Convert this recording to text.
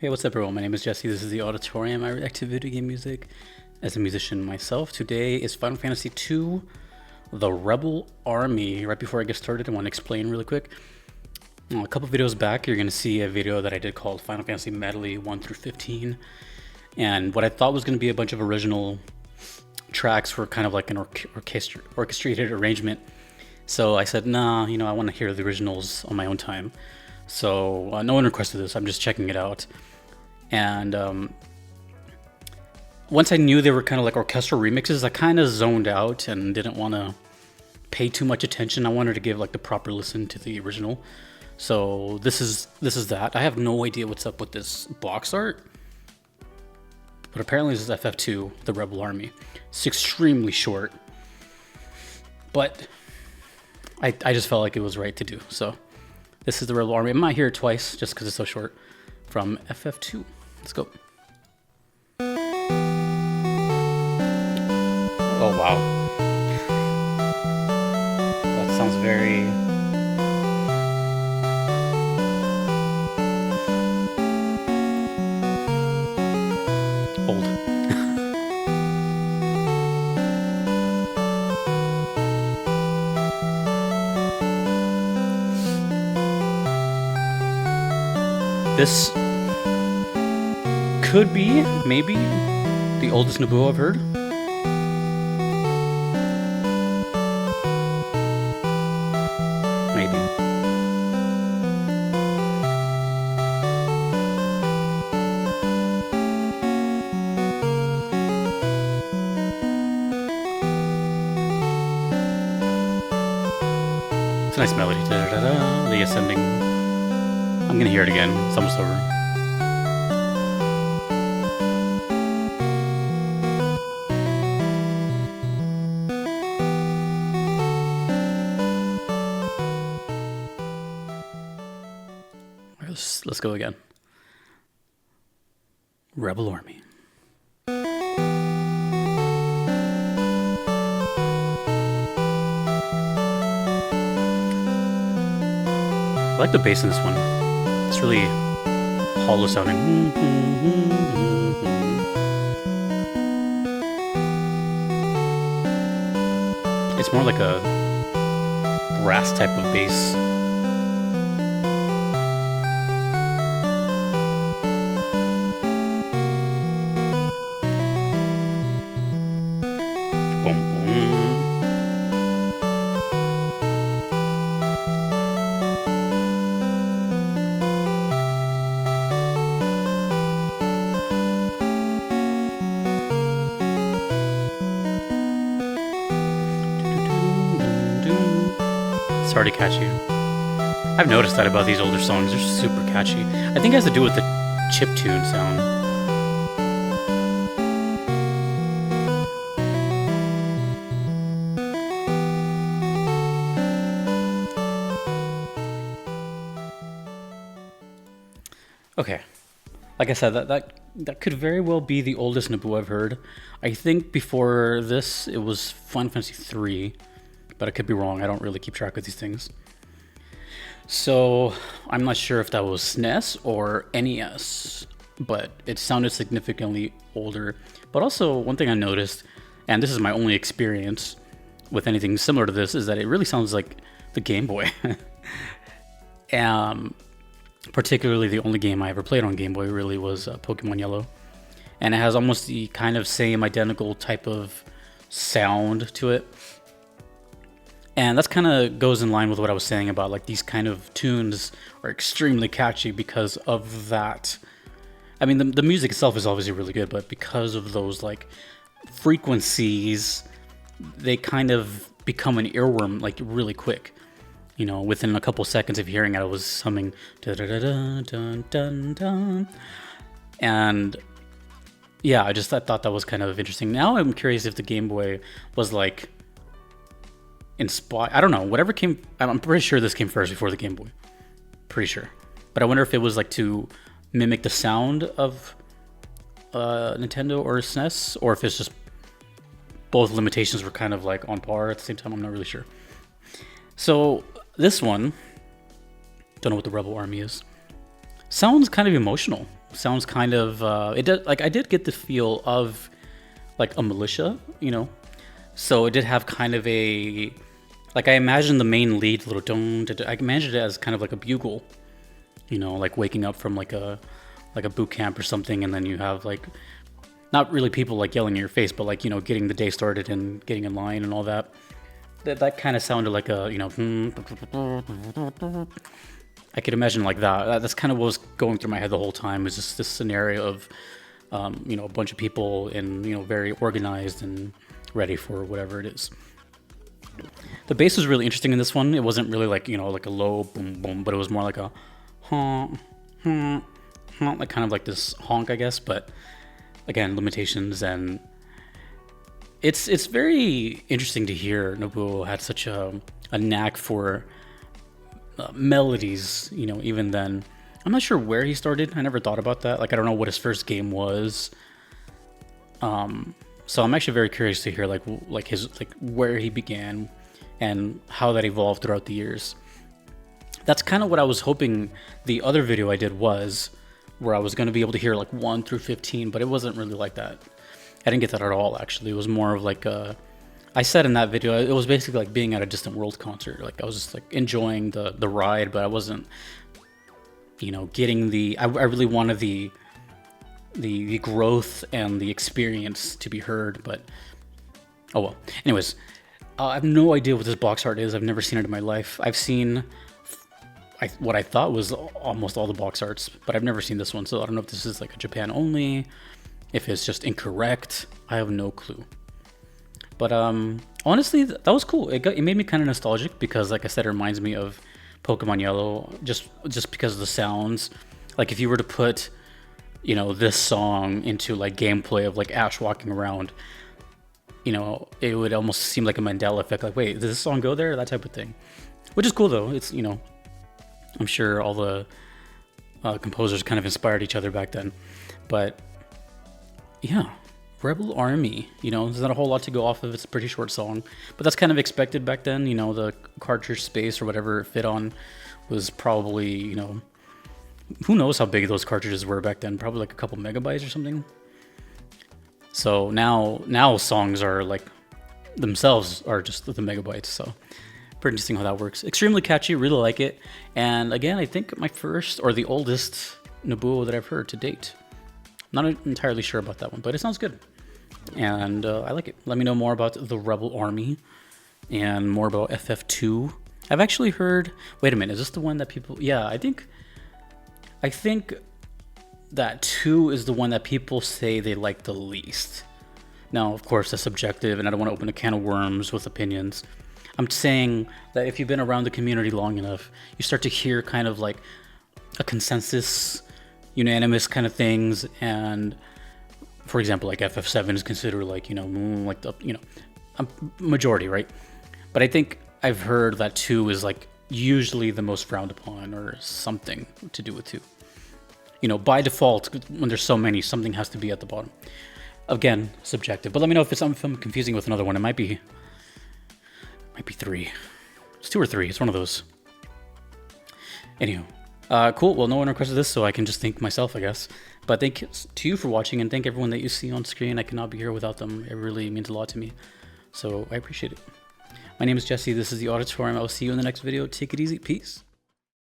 Hey, what's up, everyone? My name is Jesse. This is the Auditorium. I react to video game music as a musician myself. Today is Final Fantasy II, The Rebel Army. Right before I get started, I want to explain really quick. A couple videos back, you're going to see a video that I did called Final Fantasy Medley 1 through 15. And what I thought was going to be a bunch of original tracks for kind of like an orchestrated arrangement. So I said, nah, I want to hear the originals on my own time. So no one requested this. I'm just checking it out. And once I knew they were kind of like orchestral remixes, I kind of zoned out and didn't want to pay too much attention. I wanted to give like the proper listen to the original. So this is that. I have no idea what's up with this box art, but apparently this is FF2, the Rebel Army. It's extremely short, but I just felt like it was right to do. So this is the Rebel Army. I might hear it twice just because it's so short. From FF2. Let's go. Oh, wow. That sounds very... old. This could be, maybe, the oldest Naboo I've heard. Maybe. It's a nice melody. Da-da-da-da. The ascending. I'm gonna hear it again. It's almost over. Let's go again. Rebel Army. I like the bass in this one. It's really hollow sounding. It's more like a brass type of bass. It's already catchy. I've noticed that about these older songs. They're super catchy. I think it has to do with the chiptune sound. Okay. Like I said, that could very well be the oldest Naboo I've heard. I think before this, it was Final Fantasy 3. But I could be wrong. I don't really keep track of these things. So I'm not sure if that was SNES or NES, but it sounded significantly older. But also, one thing I noticed, and this is my only experience with anything similar to this, is that it really sounds like the Game Boy. Particularly the only game I ever played on Game Boy really was Pokemon Yellow. And it has almost the kind of same identical type of sound to it. And that's kind of goes in line with what I was saying about like these kind of tunes are extremely catchy because of that. I mean, the music itself is obviously really good, but because of those like frequencies, they kind of become an earworm like really quick. Within a couple seconds of hearing it, I was humming da da da da dun dun dun, and yeah, I thought that was kind of interesting. Now I'm curious if the Game Boy was like inspired. I don't know. Whatever came, I'm pretty sure this came first before the Game Boy. Pretty sure, but I wonder if it was like to mimic the sound of Nintendo or SNES, or if it's just both limitations were kind of like on par at the same time. I'm not really sure. So this one, don't know what the Rebel Army is, sounds kind of emotional. Sounds kind of it does, like I did get the feel of like a militia, you know. So it did have kind of a, like I imagined the main lead little I imagined it as kind of like a bugle, you know, like waking up from like a boot camp or something, and then you have like not really people like yelling in your face, but like, you know, getting the day started and getting in line and all that. That kind of sounded like a, you know, I could imagine like that. That's kind of what was going through my head the whole time, was just this scenario of, you know, a bunch of people and, you know, very organized and ready for whatever it is. The bass was really interesting in this one. It wasn't really like, you know, like a low boom boom, but it was more like a honk, honk, honk, like kind of like this honk, I guess. But again, limitations, and it's very interesting to hear Nobuo had such a knack for melodies, you know, even then. I'm not sure where he started. I never thought about that. Like, I don't know what his first game was. So I'm actually very curious to hear like his, like where he began and how that evolved throughout the years. That's kind of what I was hoping the other video I did was, where I was going to be able to hear like 1 through 15, but it wasn't really like that. I didn't get that at all, actually. It was more of like I said in that video, it was basically like being at a Distant World concert. Like I was just like enjoying the ride, but I wasn't, you know, getting I really wanted the growth and the experience to be heard, but oh well. Anyways, I have no idea what this box art is. I've never seen it in my life. I've seen what I thought was almost all the box arts, but I've never seen this one, so I don't know if this is like a Japan only, if it's just incorrect. I have no clue. But honestly, that was cool. It made me kind of nostalgic because, like I said, it reminds me of Pokemon Yellow, just because of the sounds. Like if you were to put, you know, this song into like gameplay of like Ash walking around, you know, it would almost seem like a Mandela effect. Like, wait, does this song go there? That type of thing. Which is cool though. It's, you know, I'm sure all the composers kind of inspired each other back then. But yeah, Rebel Army, you know, there's not a whole lot to go off of. It's a pretty short song, but that's kind of expected back then. You know, the cartridge space or whatever it fit on was probably, you know, who knows how big those cartridges were back then, probably like a couple megabytes or something. So now songs are like themselves are just the megabytes. So pretty interesting how that works. Extremely catchy, really like it. And again, I think my first or the oldest Nobuo that I've heard to date. Not entirely sure about that one, but it sounds good. And I like it. Let me know more about the Rebel Army and more about FF2. I've actually heard, wait a minute, is this the one that people, yeah, I think that 2 is the one that people say they like the least. Now, of course, that's subjective, and I don't want to open a can of worms with opinions. I'm saying that if you've been around the community long enough, you start to hear kind of like a consensus, unanimous kind of things. And for example, like FF7 is considered like, you know, like the, you know, a majority, right? But I think I've heard that 2 is like usually the most frowned upon, or something to do with 2. You know, by default, when there's so many, something has to be at the bottom. Again, subjective. But let me know if I'm confusing with another one. It might be 3. It's 2 or 3. It's one of those. Anywho, cool. Well, no one requested this, so I can just thank myself, I guess. But thank you to you for watching, and thank everyone that you see on screen. I cannot be here without them. It really means a lot to me. So I appreciate it. My name is Jesse. This is the Auditorium. I will see you in the next video. Take it easy. Peace.